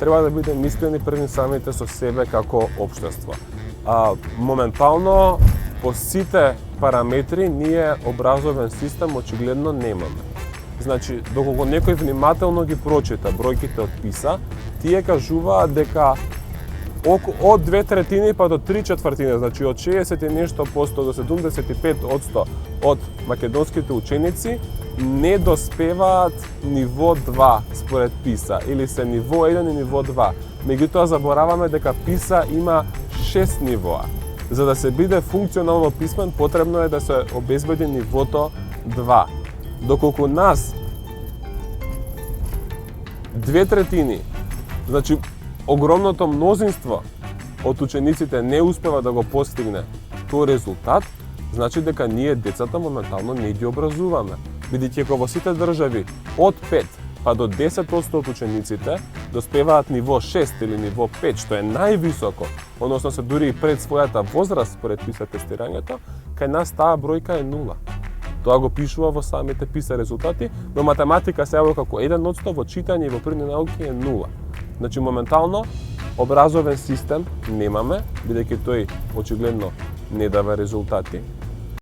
треба да бидеме искрени пред самите со себе како општество. Моментално, по сите параметри, ние образовен систем очигледно немаме. Значи, доколку некој внимателно ги прочита бројките од ПИСА, тие кажуваат дека од 2/3 па до 3/4, значи од 60 и нешто посто до 75% од македонските ученици не доспеваат ниво 2 според ПИСА, или се ниво 1 и ниво 2. Меѓутоа забораваме дека ПИСА има 6 нивоа. За да се биде функционално писмен, потребно е да се обезбеди нивото 2. Доколку нас 2/3, значи огромното мнозинство од учениците не успева да го постигне тој резултат, значи дека ние децата моментално не ги образуваме. Бидејќи во сите држави од 5 па до 10% од учениците доспеваат ниво 6 или ниво 5, што е највисоко, односно се дури и пред својата возраст според ПИСА тестирањето, кај нас таа бројка е 0. Тоа го пишува во самите ПИСА резултати, во математика се јавува како 1%, во читање и во природни науки е 0. Значи, моментално, образовен систем немаме, бидејќи тој очигледно не дава резултати.